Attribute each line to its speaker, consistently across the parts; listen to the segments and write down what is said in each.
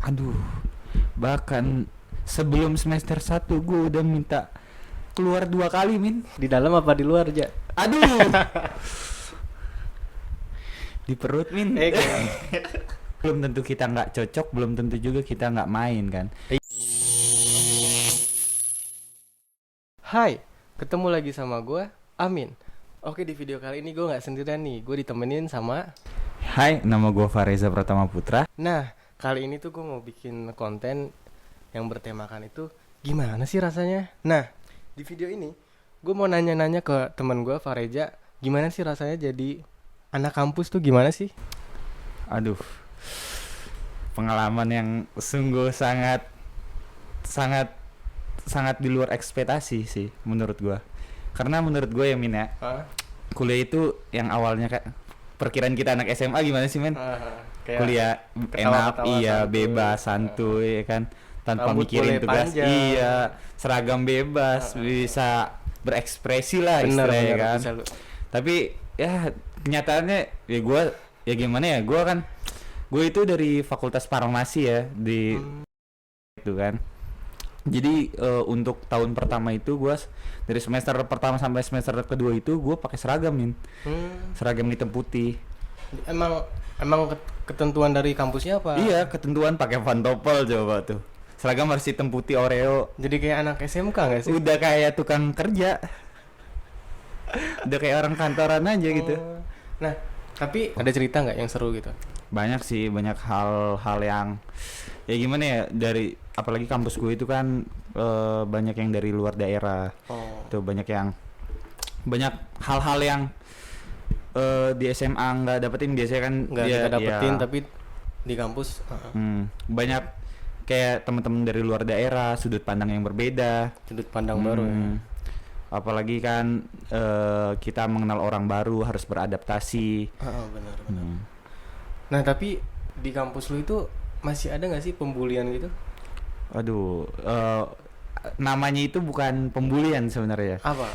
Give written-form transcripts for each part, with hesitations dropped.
Speaker 1: Aduh, bahkan sebelum semester 1 gue udah minta keluar 2 kali, Min.
Speaker 2: Di dalam apa di luar aja?
Speaker 1: Aduh, di perut, Min. Belum tentu kita nggak cocok, belum tentu juga kita nggak main kan.
Speaker 2: Hai, ketemu lagi sama gue, Amin. Oke, di video kali ini gue nggak sendirian nih, gue ditemenin sama.
Speaker 1: Hai, nama gue Fareza Pratama Putra.
Speaker 2: Nah, kali ini tuh gue mau bikin konten yang bertemakan itu gimana sih rasanya. Nah, di video ini gue mau nanya-nanya ke teman gue Fareza, gimana sih rasanya jadi anak kampus tuh gimana sih?
Speaker 1: Aduh, pengalaman yang sungguh sangat di luar ekspektasi sih menurut gue. Karena menurut gue ya, Min, ya, kuliah itu yang awalnya kayak perkiraan kita anak SMA gimana sih, Men? Kuliah enak, iya,
Speaker 2: santuy,
Speaker 1: bebas, santuy, ya kan, tanpa
Speaker 2: rambut
Speaker 1: mikirin
Speaker 2: boleh
Speaker 1: tugas,
Speaker 2: panjang.
Speaker 1: iya, seragam bebas, bisa berekspresi lah istilahnya kan.
Speaker 2: Bisa lu.
Speaker 1: Tapi ya kenyataannya ya gue ya gimana ya, gue itu dari Fakultas Farmasi ya di itu kan. Jadi untuk tahun pertama itu gue dari semester pertama sampai semester kedua itu gue pakai seragam, Min. Seragam hitam putih.
Speaker 2: Emang ketentuan dari kampusnya apa?
Speaker 1: Iya, ketentuan pakai pantopel coba tuh. Seragam harus hitam putih Oreo.
Speaker 2: Jadi kayak anak SMK nggak sih?
Speaker 1: Udah kayak tukang kerja. Udah kayak orang kantoran aja gitu.
Speaker 2: Nah, tapi ada cerita nggak yang seru gitu?
Speaker 1: Banyak sih, banyak hal-hal yang ya gimana ya, dari apalagi kampus gue itu kan banyak yang dari luar daerah. Tuh banyak hal-hal yang di SMA nggak dapetin, biasanya kan
Speaker 2: Nggak kita dapetin tapi di kampus
Speaker 1: banyak kayak teman-teman dari luar daerah, sudut pandang yang berbeda,
Speaker 2: sudut pandang baru ya.
Speaker 1: Apalagi kan kita mengenal orang baru, harus beradaptasi.
Speaker 2: Benar. Nah, tapi di kampus lu itu masih ada nggak sih pembulian gitu?
Speaker 1: Aduh, namanya itu bukan pembulian sebenarnya.
Speaker 2: Apa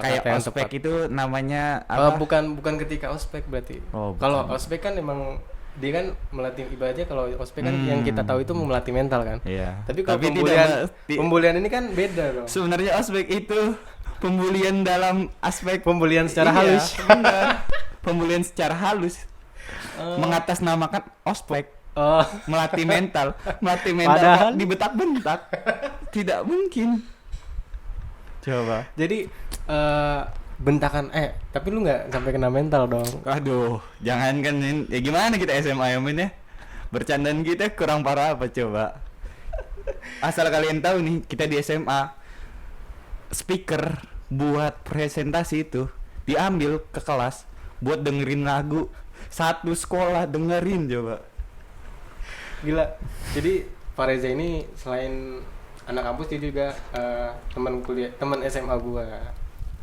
Speaker 1: Kayak
Speaker 2: kata yang
Speaker 1: ospek
Speaker 2: tepat?
Speaker 1: itu namanya apa?
Speaker 2: Bukan ketika ospek berarti.
Speaker 1: Oh,
Speaker 2: kalau
Speaker 1: bukan.
Speaker 2: ospek kan emang dia kan melatih, ibaratnya kalau ospek kan yang kita tahu itu melatih mental kan.
Speaker 1: Iya.
Speaker 2: Tapi kalau
Speaker 1: tidak
Speaker 2: pembulian ini kan beda dong.
Speaker 1: sebenarnya ospek itu pembulian dalam aspek
Speaker 2: Pembulian secara
Speaker 1: iya,
Speaker 2: halus.
Speaker 1: Benar. Pembulian secara halus. Mengatasnamakan ospek. Melatih mental
Speaker 2: Padahal
Speaker 1: dibentak-bentak. Tidak mungkin. Coba.
Speaker 2: jadi bentakan tapi lu nggak sampai kena mental dong.
Speaker 1: Aduh, jangan kan, ya gimana kita SMA ya, Min, ya? Bercandaan kita kurang parah apa coba? Asal kalian tahu nih, kita di SMA speaker buat presentasi itu diambil ke kelas buat dengerin lagu. Satu sekolah dengerin coba.
Speaker 2: Gila. Jadi Fareza ini selain anak kampus dia juga teman SMA gua.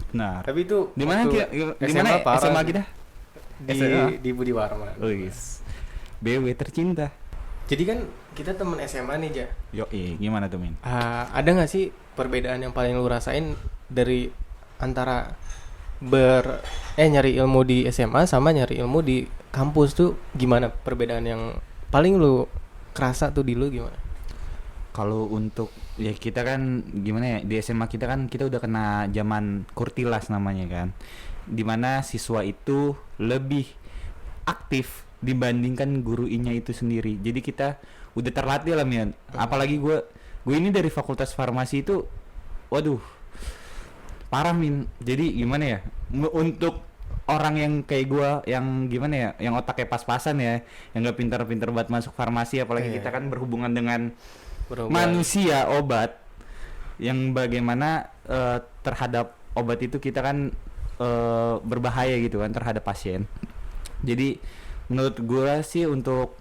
Speaker 1: Nah,
Speaker 2: Tapi itu
Speaker 1: di mana
Speaker 2: SMA parah.
Speaker 1: SMA kita?
Speaker 2: Di Budi Warman.
Speaker 1: Wis. BW tercinta.
Speaker 2: Jadi kan kita teman SMA nih, Ja.
Speaker 1: Gimana tuh, Min?
Speaker 2: Ada nggak sih perbedaan yang paling lu rasain dari antara nyari ilmu di SMA sama nyari ilmu di kampus tuh gimana? Perbedaan yang paling lu kerasa tuh di lu gimana?
Speaker 1: Kalau untuk ya kita kan gimana ya, di SMA kita kan kita udah kena zaman kurtilas namanya kan, dimana siswa itu lebih aktif dibandingkan guru I-nya itu sendiri. Jadi kita udah terlatih lah, Mian. Apalagi gue ini dari Fakultas Farmasi itu, waduh, parah, Min. Jadi gimana ya, untuk orang yang kayak gue, yang gimana ya, yang otaknya pas-pasan ya, yang gak pintar-pintar buat masuk farmasi, apalagi kita kan berhubungan dengan manusia, obat, yang bagaimana terhadap obat itu kita kan berbahaya gitu kan terhadap pasien. Jadi menurut gue sih, untuk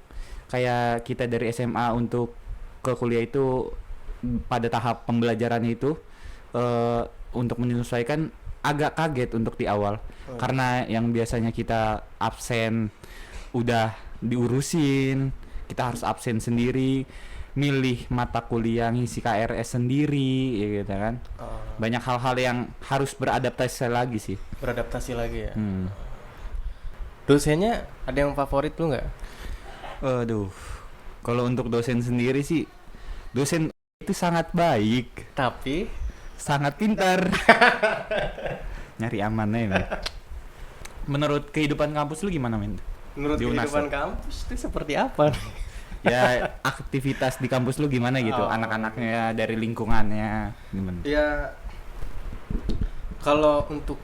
Speaker 1: kayak kita dari SMA untuk ke kuliah itu pada tahap pembelajarannya itu untuk menyesuaikan agak kaget untuk di awal. Karena yang biasanya kita absen udah diurusin, kita harus absen sendiri, milih mata kuliah, ngisi KRS sendiri, ya gitu kan. Banyak hal-hal yang harus beradaptasi lagi sih.
Speaker 2: Ya. Dosennya ada yang favorit lu nggak?
Speaker 1: Aduh, Kalau untuk dosen sendiri sih, dosen itu sangat baik,
Speaker 2: Tapi
Speaker 1: sangat pintar. Nyari amannya, men. Menurut kehidupan kampus lu gimana, men?
Speaker 2: menurut
Speaker 1: Di UNAS,
Speaker 2: kehidupan kampus itu seperti apa?
Speaker 1: Ya, aktivitas di kampus lu gimana gitu?
Speaker 2: Oh.
Speaker 1: Anak-anaknya dari lingkungannya gimana?
Speaker 2: Ya kalau untuk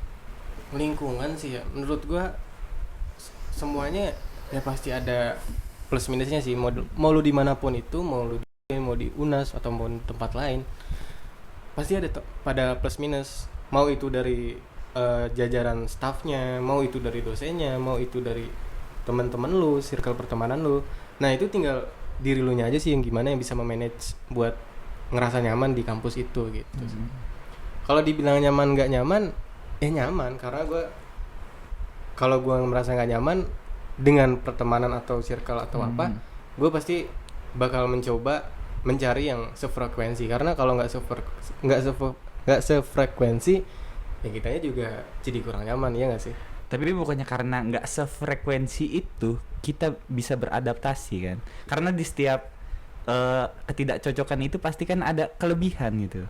Speaker 2: lingkungan sih ya menurut gua semuanya ya pasti ada plus minusnya sih, mau lu dimanapun itu, mau di UNAS atau mau di tempat lain pasti ada pada plus minus, mau itu dari jajaran staffnya, mau itu dari dosennya, mau itu dari teman-teman lu, circle pertemanan lu. Nah itu tinggal diri lu nya aja sih yang gimana yang bisa memanage buat ngerasa nyaman di kampus itu gitu. Kalau dibilang nyaman nggak nyaman, nyaman karena kalau gue merasa nggak nyaman dengan pertemanan atau circle atau apa, gue pasti bakal mencoba mencari yang sefrekuensi, karena kalau nggak sefrekuensi ya kitanya juga jadi kurang nyaman, ya nggak sih?
Speaker 1: Tapi bukannya karena nggak sefrekuensi itu kita bisa beradaptasi kan? Karena di setiap ketidakcocokan itu pasti kan ada kelebihan gitu.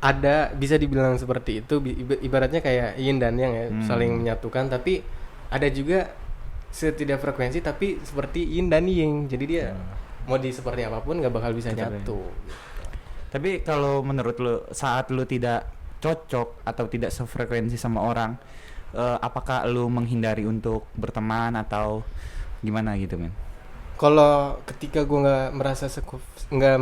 Speaker 2: Ada, bisa dibilang seperti itu, ibaratnya kayak yin dan yang ya, saling menyatukan. Tapi ada juga setidak frekuensi tapi seperti yin dan yang, jadi dia mau di seperti apapun nggak bakal bisa nyatu.
Speaker 1: Tapi kalau menurut lu saat lu tidak cocok atau tidak sefrekuensi sama orang, apakah lu menghindari untuk berteman atau gimana gitu, men?
Speaker 2: Kalau ketika gue nggak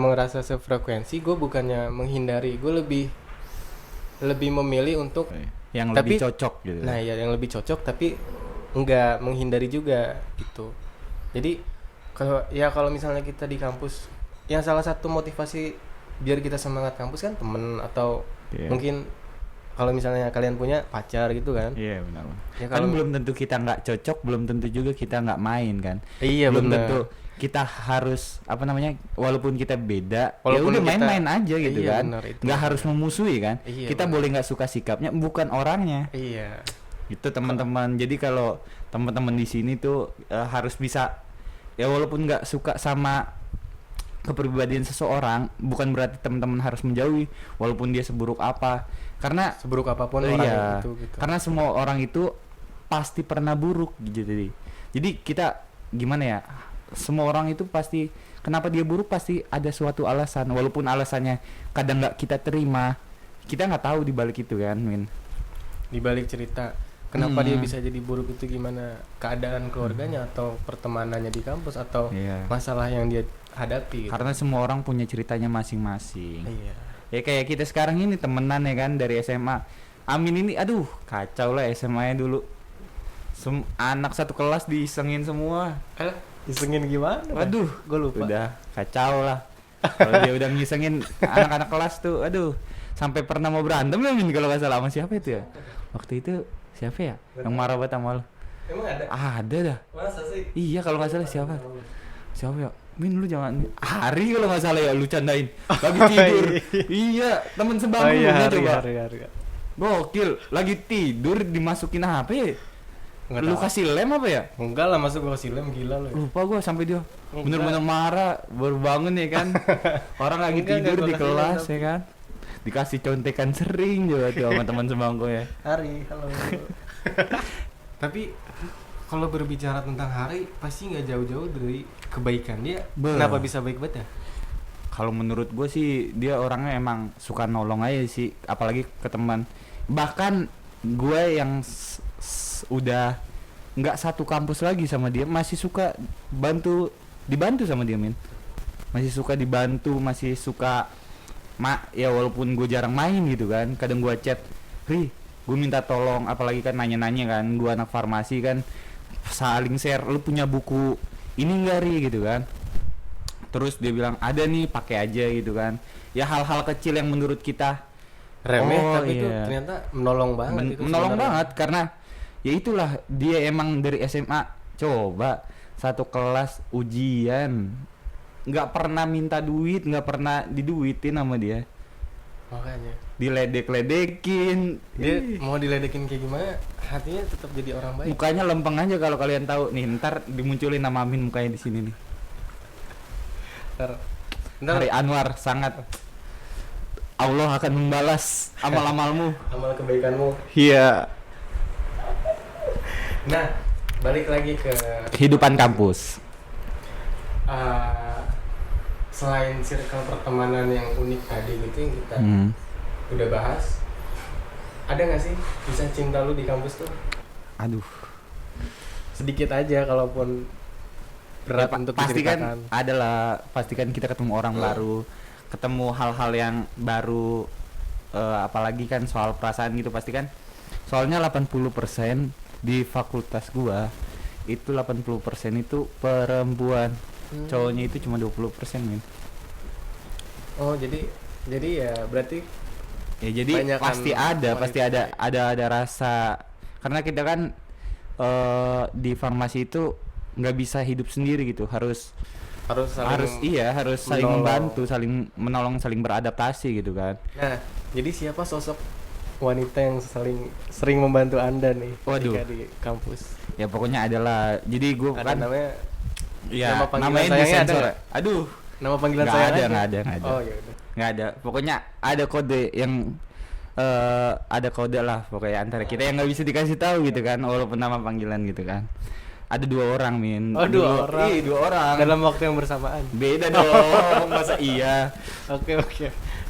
Speaker 2: merasa sefrekuensi, gue bukannya menghindari, gue lebih memilih untuk
Speaker 1: yang lebih cocok gitu.
Speaker 2: Nah ya yang lebih cocok, tapi nggak menghindari juga gitu. Jadi kalau misalnya kita di kampus, yang salah satu motivasi biar kita semangat kampus kan temen, atau mungkin kalau misalnya kalian punya pacar gitu kan.
Speaker 1: Iya benar.
Speaker 2: Ya,
Speaker 1: kan belum tentu kita nggak cocok, belum tentu juga kita nggak main kan.
Speaker 2: Iya
Speaker 1: belum
Speaker 2: benar.
Speaker 1: tentu kita harus walaupun kita beda, ya
Speaker 2: Walaupun
Speaker 1: udah
Speaker 2: kita-
Speaker 1: main-main aja gitu
Speaker 2: Iya,
Speaker 1: kan.
Speaker 2: benar, itu
Speaker 1: Nggak
Speaker 2: benar.
Speaker 1: harus memusuhi kan.
Speaker 2: Iya,
Speaker 1: Kita
Speaker 2: benar.
Speaker 1: boleh nggak suka sikapnya, bukan orangnya.
Speaker 2: Iya.
Speaker 1: Itu teman-teman. Jadi kalau teman-teman di sini tuh harus bisa, ya walaupun nggak suka sama kepribadian seseorang, bukan berarti teman-teman harus menjauhi walaupun dia seburuk apa. Karena
Speaker 2: Seburuk apapun orang itu gitu.
Speaker 1: karena semua orang itu pasti pernah buruk gitu. Jadi kita gimana ya? Semua orang itu pasti, kenapa dia buruk pasti ada suatu alasan, walaupun alasannya kadang nggak kita terima. Kita nggak tahu di balik itu kan, Min.
Speaker 2: Di balik cerita kenapa dia bisa jadi buruk itu gimana, keadaan keluarganya atau pertemanannya di kampus atau
Speaker 1: Iya.
Speaker 2: masalah yang dia hadapi gitu.
Speaker 1: Karena semua orang punya ceritanya masing-masing.
Speaker 2: Iya.
Speaker 1: Ya kayak kita sekarang ini temenan ya kan dari SMA. Amin ini aduh kacau lah SMA-nya dulu. Anak satu kelas diisengin semua.
Speaker 2: Isengin gimana?
Speaker 1: Waduh,
Speaker 2: gue lupa.
Speaker 1: udah kacau lah. Kalau dia udah ngisengin anak-anak kelas tuh, aduh, sampai pernah mau berantem ya Min kalau nggak salah. Sama siapa itu ya? Waktu itu siapa ya? Yang marah banget sama lo.
Speaker 2: Emang ada?
Speaker 1: Ada dah.
Speaker 2: Masa sih?
Speaker 1: Iya kalau nggak salah siapa? Siapa ya? Min lu jangan Hari kalau nggak salah ya lu candain lagi tidur. Iya temen sebangkunya coba.
Speaker 2: hari.
Speaker 1: Gokil lagi tidur dimasukin HP.
Speaker 2: Nggak
Speaker 1: Lu
Speaker 2: tahu.
Speaker 1: kasih lem apa ya?
Speaker 2: Enggak lah, masuk gua silem, gila lu.
Speaker 1: Lupa gua sampai dia
Speaker 2: Enggak.
Speaker 1: bener-bener marah baru bangun ya kan. Orang lagi
Speaker 2: Enggak,
Speaker 1: tidur
Speaker 2: gua
Speaker 1: di
Speaker 2: kasih
Speaker 1: kelas
Speaker 2: lem,
Speaker 1: ya kan. Dikasih contekan sering juga tuh sama teman sebangku ya.
Speaker 2: Hari, halo. Tapi kalau berbicara tentang Hari pasti nggak jauh-jauh dari kebaikan dia.
Speaker 1: Beuh.
Speaker 2: Kenapa bisa baik banget ya?
Speaker 1: Kalau menurut gue sih dia orangnya emang suka nolong aja sih, apalagi ke teman. Bahkan gue yang udah nggak satu kampus lagi sama dia masih suka dibantu sama dia, Min. Masih suka dibantu, masih suka ya walaupun gue jarang main gitu kan, kadang gue chat, gue minta tolong, apalagi kan nanya-nanya kan, gue anak farmasi kan, saling share, lu punya buku ini enggak Ri gitu kan. Terus dia bilang ada nih, pakai aja gitu kan. Ya hal-hal kecil yang menurut kita
Speaker 2: Remeh,
Speaker 1: oh,
Speaker 2: tapi itu
Speaker 1: iya.
Speaker 2: ternyata menolong banget. Itu
Speaker 1: menolong
Speaker 2: sebenarnya.
Speaker 1: banget karena ya itulah dia emang dari SMA coba satu kelas ujian nggak pernah minta duit, nggak pernah diduitin sama dia,
Speaker 2: Makanya
Speaker 1: diledek-ledekin.
Speaker 2: dia mau diledekin kayak gimana, hatinya tetap jadi orang baik.
Speaker 1: Mukanya lempeng aja kalau kalian tahu nih, ntar dimunculin nama Amin mukanya di sini nih.
Speaker 2: Ntar
Speaker 1: Hari Anwar sangat Allah akan membalas amal-amalmu.
Speaker 2: amal kebaikanmu.
Speaker 1: Iya.
Speaker 2: Nah, balik lagi ke
Speaker 1: Kehidupan kampus.
Speaker 2: selain circle pertemanan yang unik tadi gitu yang kita
Speaker 1: Hmm.
Speaker 2: udah bahas, ada nggak sih kisah cinta lu di kampus tuh?
Speaker 1: Aduh.
Speaker 2: Sedikit aja kalaupun berat
Speaker 1: Ya,
Speaker 2: untuk
Speaker 1: pasti
Speaker 2: diceritakan.
Speaker 1: kan adalah pastikan kita ketemu orang baru, ketemu hal-hal yang baru, apalagi kan soal perasaan gitu pasti kan. Soalnya 80% di fakultas gua itu 80% itu perempuan. Cowoknya itu cuma 20%, men.
Speaker 2: Oh, jadi ya berarti
Speaker 1: Ya jadi
Speaker 2: banyakan
Speaker 1: pasti
Speaker 2: wanita.
Speaker 1: ada rasa, karena kita kan di farmasi itu nggak bisa hidup sendiri gitu, harus
Speaker 2: harus
Speaker 1: saling
Speaker 2: menolong.
Speaker 1: membantu, saling menolong, saling beradaptasi gitu kan.
Speaker 2: Nah, jadi siapa sosok wanita yang sering membantu Anda nih
Speaker 1: Waduh.
Speaker 2: ketika di kampus?
Speaker 1: Ya pokoknya adalah, jadi gue
Speaker 2: Ada
Speaker 1: kan
Speaker 2: namanya,
Speaker 1: ya
Speaker 2: nama panggilan
Speaker 1: namanya
Speaker 2: sayangnya ada
Speaker 1: disensor.
Speaker 2: nggak?
Speaker 1: Aduh,
Speaker 2: nama panggilan
Speaker 1: nggak
Speaker 2: saya
Speaker 1: ada,
Speaker 2: aja.
Speaker 1: nggak ada.
Speaker 2: Oh, ya udah.
Speaker 1: Nggak ada. Pokoknya ada kode yang ada kode lah pokoknya antara kita yang nggak bisa dikasih tahu gitu kan, walaupun nama panggilan gitu kan. Ada 2 orang, min.
Speaker 2: Oh, 2 orang.
Speaker 1: Iya, 2 orang.
Speaker 2: Dalam waktu yang bersamaan.
Speaker 1: Beda dong, masa iya.
Speaker 2: Oke.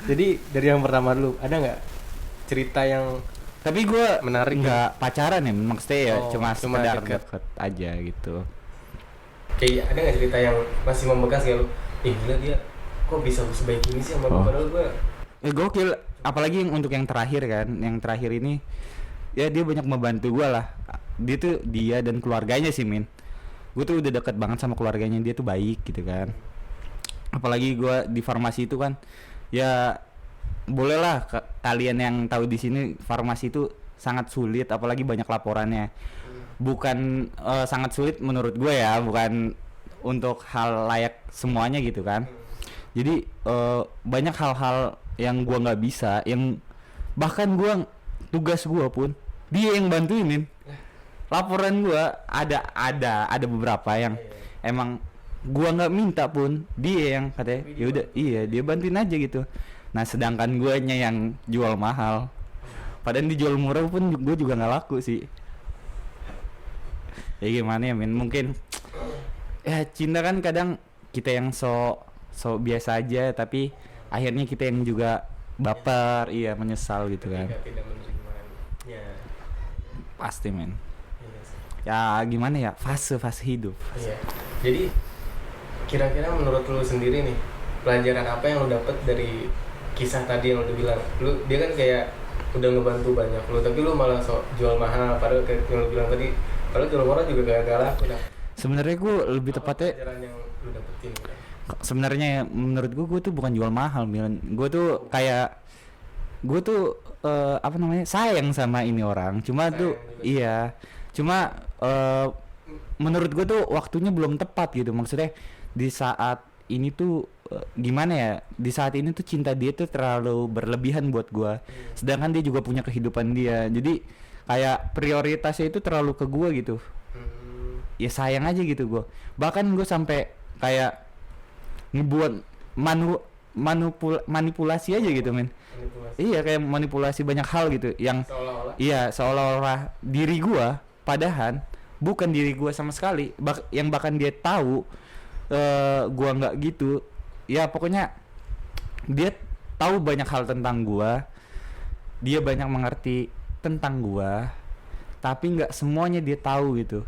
Speaker 2: Jadi dari yang pertama dulu, ada nggak cerita yang
Speaker 1: Tapi gue
Speaker 2: menarik
Speaker 1: nggak pacaran ya, maksudnya ya
Speaker 2: Oh,
Speaker 1: cuma
Speaker 2: cuma
Speaker 1: sekedar
Speaker 2: deket.
Speaker 1: deket aja gitu.
Speaker 2: kayak ada nggak cerita yang masih membekas kayak lu? Gila dia kok bisa sebaik ini sih sama gue,
Speaker 1: Oh.
Speaker 2: padahal gue
Speaker 1: Gokil, apalagi untuk yang terakhir kan, yang terakhir ini ya dia banyak membantu gue lah. Dia dan keluarganya sih, min. Gue tuh udah deket banget sama keluarganya, dia tuh baik gitu kan. Apalagi gue di farmasi itu kan, ya bolehlah kalian yang tahu di sini farmasi itu sangat sulit, apalagi banyak laporannya. Bukan sangat sulit menurut gue ya, bukan untuk hal layak semuanya gitu kan. Jadi banyak hal-hal yang gua nggak bisa, yang bahkan tugas gua pun dia yang bantuinin. Laporan gua ada beberapa yang emang gua nggak minta pun dia yang katanya ya udah, iya dia bantuin aja gitu. Nah sedangkan guanya yang jual mahal, padahal dijual murah pun gua juga nggak laku sih. Ya gimana ya, min, mungkin ya cinta kan kadang kita yang so biasa aja, tapi akhirnya kita yang juga baper, iya menyesal gitu kan.
Speaker 2: ketika tidak menerimanya.
Speaker 1: Pasti, men.
Speaker 2: Iya sih.
Speaker 1: Ya gimana ya, fase hidup.
Speaker 2: Iya. Jadi kira-kira menurut lu sendiri nih, pelajaran apa yang lu dapet dari kisah tadi yang lu bilang? Dia kan kayak udah ngebantu banyak lu, tapi lu malah sok jual mahal, padahal kayak yang lu bilang tadi, padahal jual murah juga gak laku. Nah,
Speaker 1: Sebenarnya gue lebih
Speaker 2: apa
Speaker 1: tepatnya,
Speaker 2: pelajaran yang lu dapetin gitu?
Speaker 1: sebenarnya menurut gue tuh bukan jual mahal, Milan. Gue tuh apa namanya, sayang sama ini orang. Cuma
Speaker 2: Sayang
Speaker 1: tuh
Speaker 2: juga.
Speaker 1: iya, cuma menurut gue tuh waktunya belum tepat gitu. Maksudnya di saat ini tuh gimana ya, di saat ini tuh cinta dia tuh terlalu berlebihan buat gue. Sedangkan dia juga punya kehidupan dia. Jadi kayak prioritasnya itu terlalu ke gue gitu. Ya sayang aja gitu gue. Bahkan gue sampai kayak ngebuat manipulasi aja gitu, men.
Speaker 2: Manipulasi.
Speaker 1: Iya, kayak manipulasi banyak hal gitu yang
Speaker 2: Seolah-olah
Speaker 1: iya seolah-olah diri gua, padahal bukan diri gua sama sekali. Yang bahkan dia tahu gua nggak gitu. Ya pokoknya dia tahu banyak hal tentang gua. Dia banyak mengerti tentang gua, tapi nggak semuanya dia tahu gitu.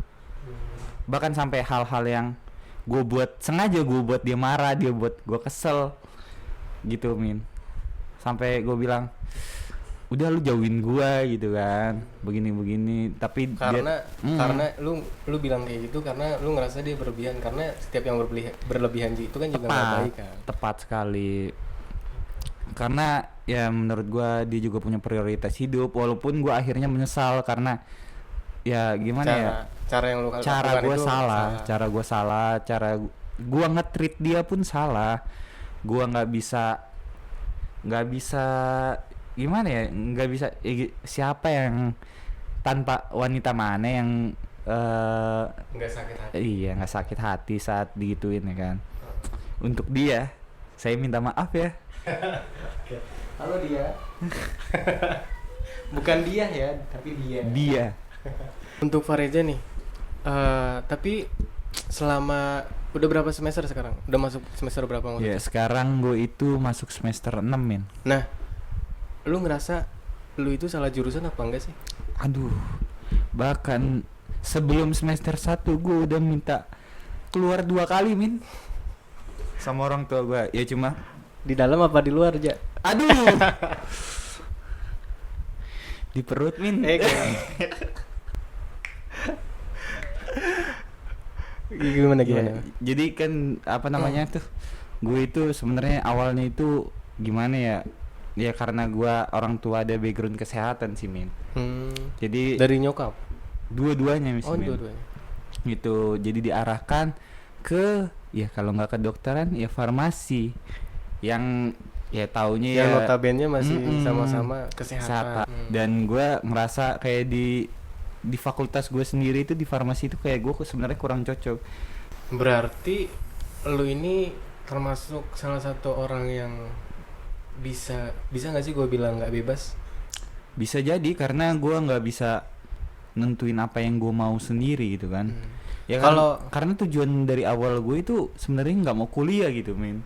Speaker 1: Bahkan sampai hal-hal yang sengaja gue buat dia marah, dia buat gue kesel gitu, min. Sampai gue bilang udah lu jauhin gue gitu kan, begini tapi
Speaker 2: karena
Speaker 1: dia,
Speaker 2: karena lu bilang kayak gitu karena lu ngerasa dia berlebihan, karena setiap yang berlebihan itu kan juga nggak baik kan.
Speaker 1: tepat sekali. Karena ya menurut gue dia juga punya prioritas hidup, walaupun gue akhirnya menyesal karena ya gimana ya,
Speaker 2: cara yang lu
Speaker 1: cara
Speaker 2: lakukan
Speaker 1: gue
Speaker 2: itu
Speaker 1: salah, cara gue nge-treat dia pun salah. Gue nggak bisa gimana ya, nggak bisa siapa yang tanpa wanita mana yang
Speaker 2: nggak sakit hati.
Speaker 1: iya nggak sakit hati saat digituin ya kan. Untuk dia, saya minta maaf ya.
Speaker 2: Halo dia. Bukan dia ya, tapi dia.
Speaker 1: Dia.
Speaker 2: Untuk Fareja nih, tapi selama udah berapa semester sekarang? Udah masuk semester berapa maksudnya?
Speaker 1: Ya, sekarang gue itu masuk semester 6, men.
Speaker 2: Nah, lu ngerasa lu itu salah jurusan apa enggak sih?
Speaker 1: Aduh. Bahkan sebelum semester 1 gue udah minta keluar 2 kali, min. Sama orang tua gue. Ya cuma
Speaker 2: Di dalam apa di luar aja?
Speaker 1: aduh. Di perut, min.
Speaker 2: Gimana
Speaker 1: Ya, jadi kan apa namanya tuh, gue itu sebenarnya awalnya itu gimana ya, ya karena gue orang tua ada background kesehatan sih, min. Jadi
Speaker 2: Dari nyokap?
Speaker 1: dua-duanya
Speaker 2: Oh,
Speaker 1: min.
Speaker 2: dua-duanya.
Speaker 1: Gitu, jadi diarahkan ke, ya kalau nggak kedokteran ya farmasi, yang ya taunya
Speaker 2: Yang
Speaker 1: ya
Speaker 2: notabene masih
Speaker 1: Mm-mm.
Speaker 2: sama-sama kesehatan.
Speaker 1: Dan gue ngerasa kayak di fakultas gue sendiri itu di farmasi itu kayak gue sebenarnya kurang cocok.
Speaker 2: Berarti lu ini termasuk salah satu orang yang bisa nggak sih gue bilang nggak bebas?
Speaker 1: Bisa jadi karena gue nggak bisa nentuin apa yang gue mau sendiri gitu kan. Ya
Speaker 2: Kalau-
Speaker 1: karena tujuan dari awal gue itu sebenarnya nggak mau kuliah gitu, min.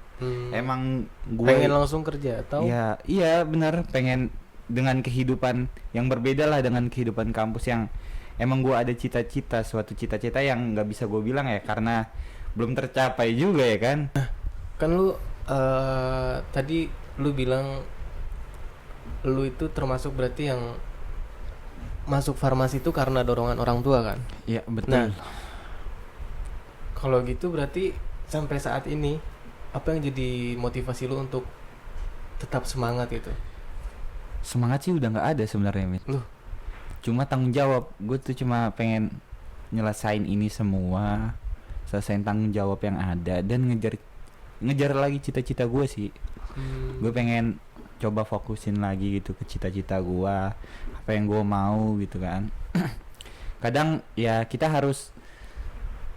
Speaker 1: Emang gue
Speaker 2: pengen langsung kerja atau?
Speaker 1: ya iya benar, pengen dengan kehidupan yang berbeda lah dengan kehidupan kampus yang emang gue ada cita-cita, suatu cita-cita yang nggak bisa gue bilang ya karena belum tercapai juga ya kan.
Speaker 2: Kan lu tadi lu bilang lu itu termasuk berarti yang masuk farmasi itu karena dorongan orang tua kan?
Speaker 1: Iya betul.
Speaker 2: Nah, kalau gitu berarti sampai saat ini apa yang jadi motivasi lu untuk tetap semangat itu?
Speaker 1: Semangat sih udah nggak ada sebenarnya, Mit.
Speaker 2: Loh.
Speaker 1: Cuma tanggung jawab, gue tuh cuma pengen nyelesain ini semua, selesain tanggung jawab yang ada dan ngejar lagi cita-cita gue sih. Gue pengen coba fokusin lagi gitu ke cita-cita gue, apa yang gue mau gitu kan. Kadang ya kita harus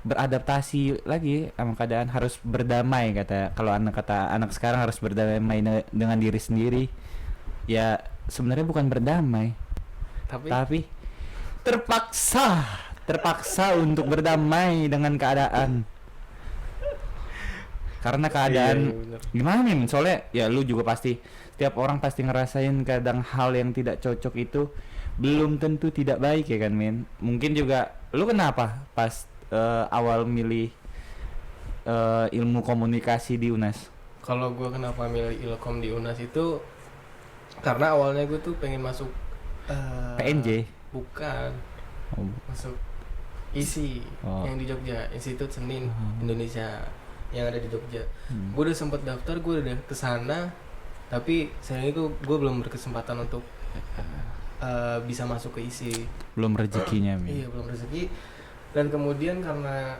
Speaker 1: beradaptasi lagi sama keadaan, harus berdamai kata anak sekarang, harus berdamai dengan diri sendiri. Ya sebenarnya bukan berdamai, tapi terpaksa untuk berdamai dengan keadaan. Karena keadaan
Speaker 2: Iya, bener.
Speaker 1: gimana nih, soalnya ya lu juga pasti, setiap orang pasti ngerasain kadang hal yang tidak cocok itu belum tentu tidak baik ya kan, Min. Mungkin juga lu kenapa pas awal milih ilmu komunikasi di UNAS?
Speaker 2: Kalau gue kenapa milih Ilkom di UNAS itu karena awalnya gue tuh pengen masuk
Speaker 1: PNJ?
Speaker 2: bukan,
Speaker 1: Oh,
Speaker 2: masuk ISI
Speaker 1: Oh.
Speaker 2: yang di Jogja, Institut Senin Indonesia yang ada di Jogja.
Speaker 1: Hmm.
Speaker 2: Gue udah sempet daftar, gue udah kesana, tapi sayang itu gue belum berkesempatan untuk bisa masuk ke ISI.
Speaker 1: belum rezekinya, Min.
Speaker 2: Iya, belum rezeki. Dan kemudian karena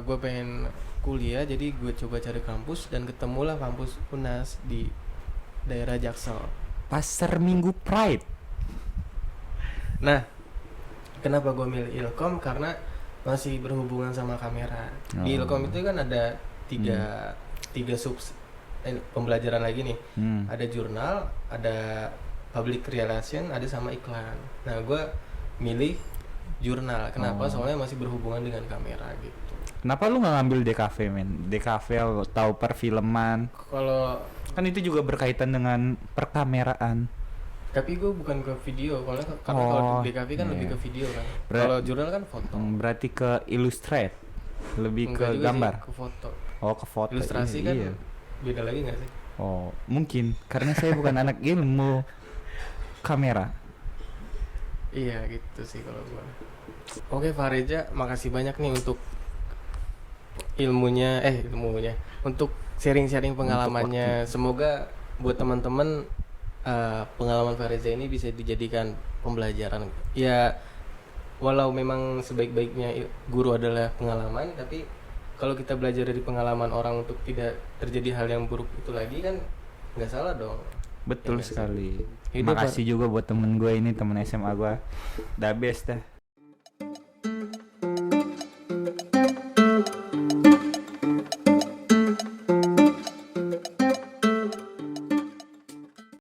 Speaker 2: gue pengen kuliah, jadi gue coba cari kampus dan ketemulah kampus UNAS di daerah Jaksel.
Speaker 1: Pasar Minggu Pride.
Speaker 2: Nah, kenapa gue milih Ilkom? Karena masih berhubungan sama kamera. Di
Speaker 1: Oh.
Speaker 2: Ilkom itu kan ada tiga sub pembelajaran lagi nih. Ada jurnal, ada public relation, ada sama iklan. Nah, gue milih jurnal. Kenapa?
Speaker 1: Oh.
Speaker 2: Soalnya masih berhubungan dengan kamera gitu.
Speaker 1: Kenapa lu nggak ngambil DKV, men? DKV atau perfilman?
Speaker 2: Kalau
Speaker 1: Kan itu juga berkaitan dengan perkameraan.
Speaker 2: tapi gue bukan ke video, karena
Speaker 1: Oh,
Speaker 2: kalau di DKV kan
Speaker 1: iya.
Speaker 2: lebih ke video kan.
Speaker 1: Berat-
Speaker 2: Kalau jurnal kan foto.
Speaker 1: Berarti ke illustrate, lebih
Speaker 2: Enggak
Speaker 1: ke
Speaker 2: juga
Speaker 1: gambar.
Speaker 2: sih, ke foto.
Speaker 1: Oh, ke foto.
Speaker 2: Ilustrasi
Speaker 1: Iya,
Speaker 2: kan
Speaker 1: iya.
Speaker 2: beda lagi nggak sih?
Speaker 1: Oh, mungkin karena saya bukan anak ilmu kamera.
Speaker 2: Iya gitu sih kalau gua. Oke Fareja, makasih banyak nih untuk ilmunya, untuk sharing-sharing pengalamannya. Semoga buat teman-teman pengalaman Fareja ini bisa dijadikan pembelajaran. Ya walau memang sebaik-baiknya guru adalah pengalaman, tapi kalau kita belajar dari pengalaman orang untuk tidak terjadi hal yang buruk itu lagi kan nggak salah dong.
Speaker 1: Betul
Speaker 2: Iya,
Speaker 1: sekali.
Speaker 2: Hidup,
Speaker 1: Makasih juga buat temen gue ini, temen SMA gue. The best dah.
Speaker 2: Bye.